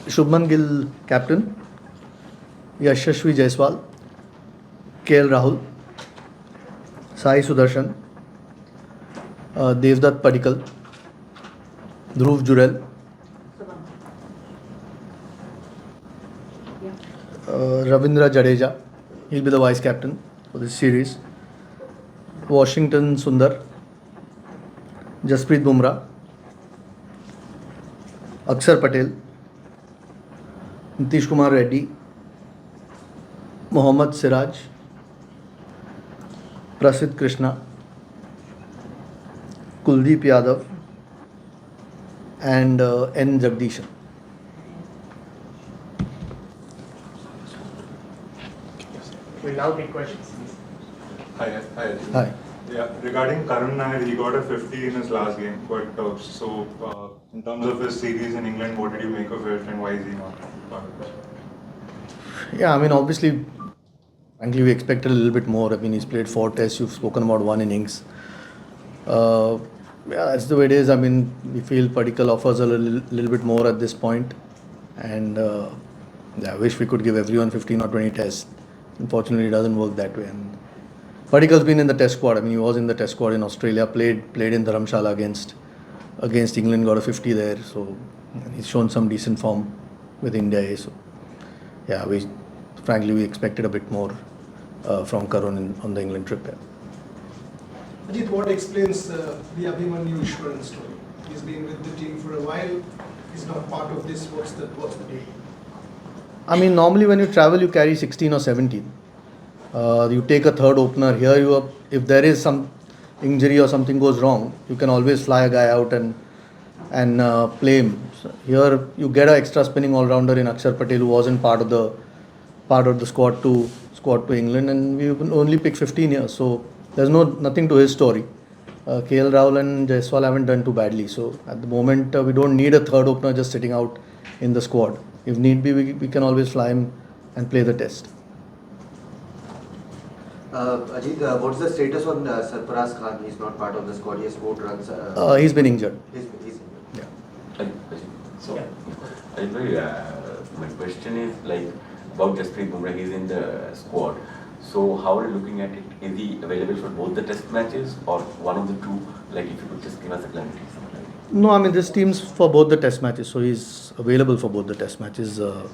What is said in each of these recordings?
Shubman Gill, captain. Yashashvi Jaiswal, KL Rahul, Sai Sudarshan, Devdutt Padikkal, Dhruv Jurel, Ravindra Jadeja. He'll be the vice captain for this series. Washington Sundar, Jasprit Bumrah, Akshar Patel, Nitish Kumar Reddy, Mohammad Siraj, Prasidh Krishna, Kuldeep Yadav, and N. Jagdishan. We'll now take questions. Hi. Hi. Yeah, regarding Karun Nair, he got a 50 in his last game. But in terms of his series in England, what did you make of it, and why is he not part of it? Yeah, I mean, obviously, frankly, we expected a little bit more. I mean, he's played 4 tests, you've spoken about 1 innings. Yeah, that's the way it is. I mean, we feel Padikkal offers a little bit more at this point. And I wish we could give everyone 15 or 20 tests. Unfortunately, it doesn't work that way. And Padikkal's been in the test squad. I mean, he was in the test squad in Australia, played in Dharamshala against England, got a 50 there. So he's shown some decent form with India. So yeah, frankly we expected a bit more from Karun on the England trip. Yeah. Ajit, what explains the Abhimanyu Ishwaran story? He's been with the team for a while. He's not part of this. What's the deal? I mean, normally when you travel, you carry 16 or 17. You take a third opener. Here, if there is some injury or something goes wrong, you can always fly a guy out and play him. So here, you get an extra spinning all-rounder in Akshar Patel, who wasn't part of the squad to England, and we can only pick 15 here. So there's nothing to his story. KL Rahul and Jaiswal haven't done too badly. So at the moment, we don't need a third opener just sitting out in the squad. If need be, we can always fly him and play the test. Ajit, what's the status on Sarfaraz Khan? He's not part of the squad. He has 4 runs. He's been injured. He's injured. Yeah. So, my question is about Jasprit Bumrah. He's in the squad. So, how are you looking at it? Is he available for both the test matches or one of the two? If you could just give us a clarity. No, I mean, this team's for both the test matches, so he's available for both the test matches. I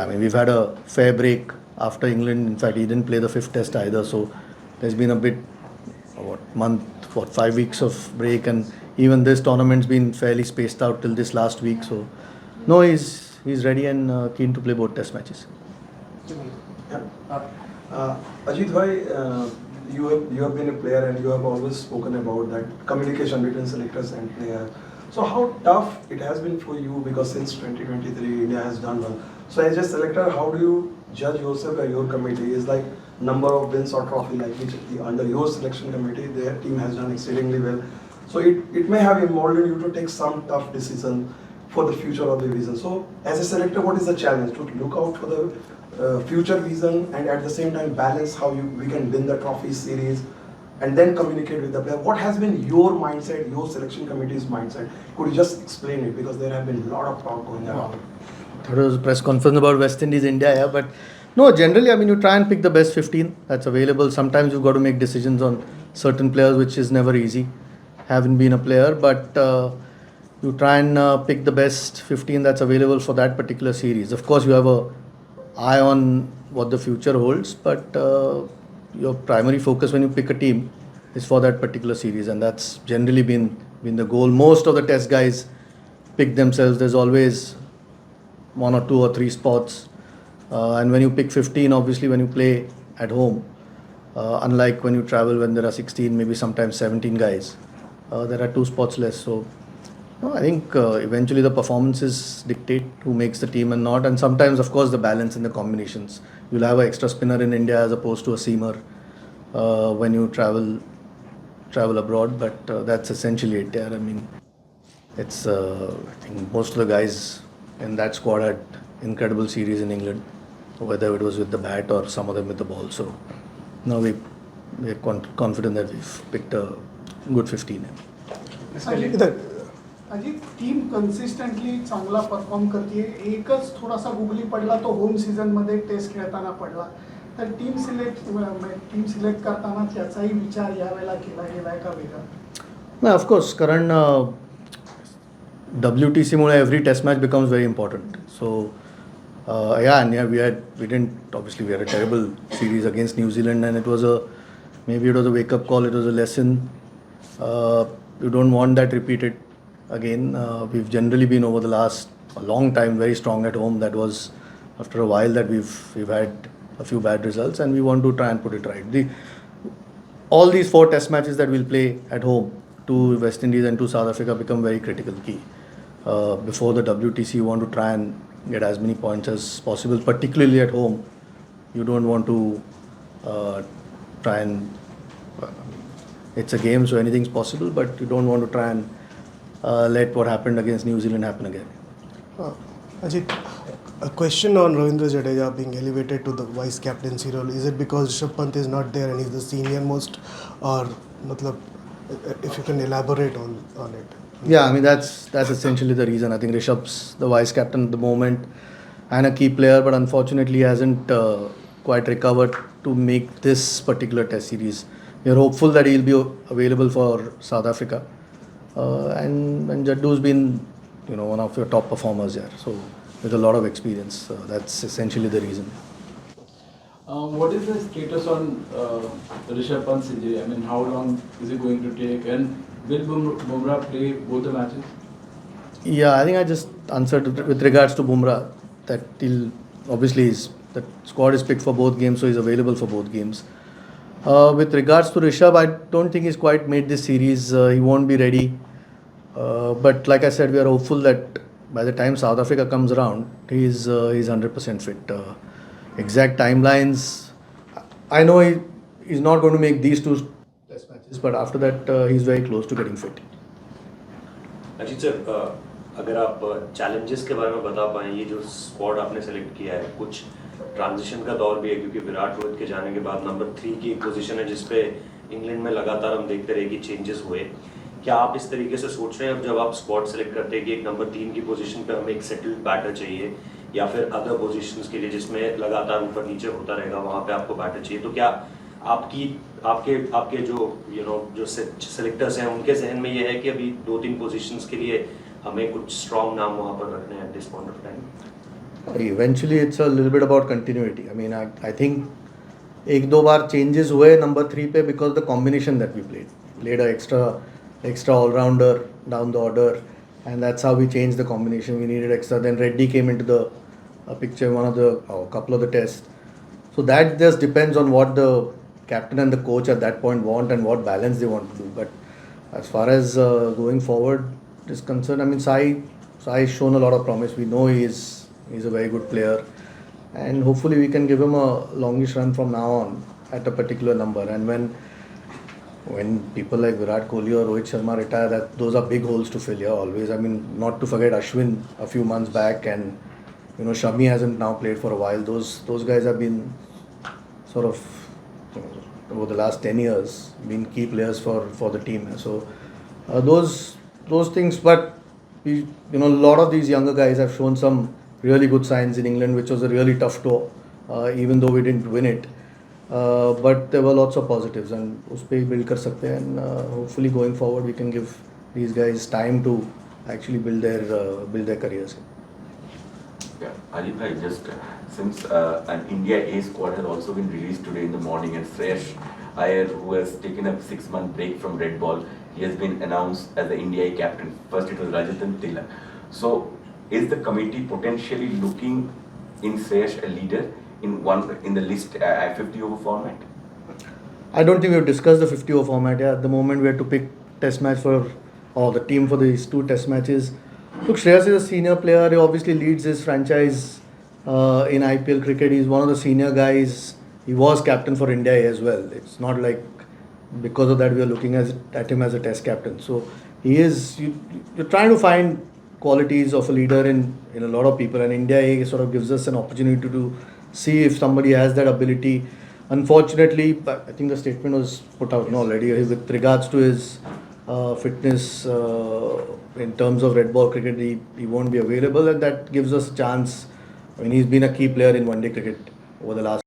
mean, we've had a fair break after England. In fact, he didn't play the 5th test either, so there's been a bit, 5 weeks of break, and even this tournament's been fairly spaced out till this last week. So, no, he's ready and keen to play both test matches. Ajit bhai, you have been a player and you have always spoken about that communication between selectors and player. So how tough it has been for you, because since 2023 India has done well. So as a selector, how do you judge yourself and your committee? Is like number of wins or trophy, like which under your selection committee their team has done exceedingly well. So it may have emboldened you to take some tough decision for the future of the division. So as a selector, what is the challenge? To look out for the future vision and at the same time balance how we can win the trophy series and then communicate with the player. What has been your mindset, your selection committee's mindset? Could you just explain it? Because there have been a lot of talk going around. There was a press conference about West Indies, India, yeah, but no, generally, I mean, you try and pick the best 15 that's available. Sometimes you've got to make decisions on certain players, which is never easy, having been a player, but you try and pick the best 15 that's available for that particular series. Of course, you have a eye on what the future holds, but your primary focus when you pick a team is for that particular series, and that's generally been the goal. Most of the test guys pick themselves. There's always 1 or 2 or 3 spots, and when you pick 15, obviously when you play at home, unlike when you travel, when there are 16, maybe sometimes 17 guys, there are 2 spots less. So no, I think eventually the performances dictate who makes the team and not, and sometimes, of course, the balance in the combinations. You'll have an extra spinner in India as opposed to a seamer when you travel abroad, but that's essentially it. Yeah, I mean, it's I think most of the guys in that squad had incredible series in England, whether it was with the bat or some of them with the ball. So now we're confident that we've picked a good 15. Ajit team consistently चांगला perform करते. एकच थोडासा googly पडला तो home सीझनमध्ये test खेळताना पडला. तर टीम सिलेक्ट करताना त्याचाही विचार यावेळेला केला गेलाय का वेगळा? No, of course, कारण WTC Mule every test match becomes very important. So and yeah, we didn't obviously we had a terrible series against New Zealand, and it was a wake up call. It was a lesson. You don't want that repeated again. We've generally been over the last a long time very strong at home. That was after a while that we've had a few bad results, and we want to try and put it right. All these 4 test matches that we'll play at home to West Indies and to South Africa become very critical key. Before the WTC, you want to try and get as many points as possible, particularly at home. You don't want to try and it's a game, so anything's possible, but you don't want to try and let what happened against New Zealand happen again. Ajit, a question on Ravindra Jadeja being elevated to the vice captaincy role. Is it because Rishabh Pant is not there and he's the senior most, or if you can elaborate on it? Yeah, I mean that's essentially the reason. I think Rishabh's the vice captain at the moment and a key player, but unfortunately he hasn't quite recovered to make this particular test series. We are hopeful that he'll be available for South Africa, and Jaddu's been one of your top performers here. So with a lot of experience, that's essentially the reason. What is the status on Rishabh Pant's injury? I mean, how long is it going to take? And will Bumrah play both the matches? Yeah, I think I just answered with regards to Bumrah that the squad is picked for both games, so he's available for both games. With regards to Rishabh, I don't think he's quite made this series. He won't be ready. But like I said, we are hopeful that by the time South Africa comes around, he's 100% fit. Exact timelines, I know he's not going to make these 2 test matches, but after that he's very close to getting fit. Ajit sir, अगर आप challenges के बारे में बता पाएं, ये जो squad आपने सेलेक्ट किया है, कुछ ट्रांजिशन का दौर भी है क्योंकि विराट रोहित के जाने के बाद नंबर 3 की एक पोजीशन है जिस पे इंग्लैंड में लगातार हम देखते रहे कि चेंजेस हुए. क्या आप इस तरीके से सोच रहे हैं अब जब आप स्क्वाड सेलेक्ट करते हैं कि एक नंबर 3 की पोजीशन पे हमें एक सेटल्ड बैटर चाहिए, या फिर अदर पोजीशंस के लिए जिसमें लगातार ऊपर नीचे होता रहेगा वहाँ पे आपको बैटर चाहिए, तो क्या आपके जो सेलेक्टर्स हैं उनके जहन में ये है कि अभी 2-3 पोजीशंस के लिए हमें कुछ स्ट्रॉन्ग नाम वहाँ पर रखने हैं at this point of time? Eventually it's a little bit about continuity. I mean, I think 1-2 bar changes हुए number 3 पे because the combination that we played a extra all-rounder down the order, and that's how we changed the combination. We needed extra. Then Reddy came into the picture couple of the tests. So that just depends on what the captain and the coach at that point want and what balance they want to do. But as far as going forward is concerned, I mean, Sai's shown a lot of promise. We know he's a very good player, and hopefully we can give him a longish run from now on at a particular number. And when people like Virat Kohli or Rohit Sharma retire, those are big holes to fill here always. I mean, not to forget Ashwin a few months back, and Shami hasn't now played for a while. Those guys have been sort of over the last 10 years been key players for the team. So those things, but a lot of these younger guys have shown some really good signs in England, which was a really tough tour, even though we didn't win it. But there were lots of positives, and उस पे build कर सकते हैं, and hopefully going forward we can give these guys time to actually build their careers. Yeah, Ajit bhai, just since an India A squad has also been released today in the morning, and Shreyas Iyer, who has taken a 6-month break from red ball, he has been announced as the India A captain. First it was Rajat and Tila. So is the committee potentially looking in Shreyas a leader in the list 50-over format? I don't think we've discussed the 50-over format. Yeah, at the moment we have to pick test match the team for these 2 test matches. Look, Shreyas is a senior player. He obviously leads his franchise in IPL cricket. He's one of the senior guys. He was captain for India as well. It's not like because of that we are looking at him as a test captain. So he is. You're trying to find qualities of a leader in a lot of people, and India A sort of gives us an opportunity to see if somebody has that ability. Unfortunately, I think the statement was put out already with regards to his fitness in terms of red ball cricket, he won't be available, and that gives us a chance. I mean, he's been a key player in one-day cricket over the last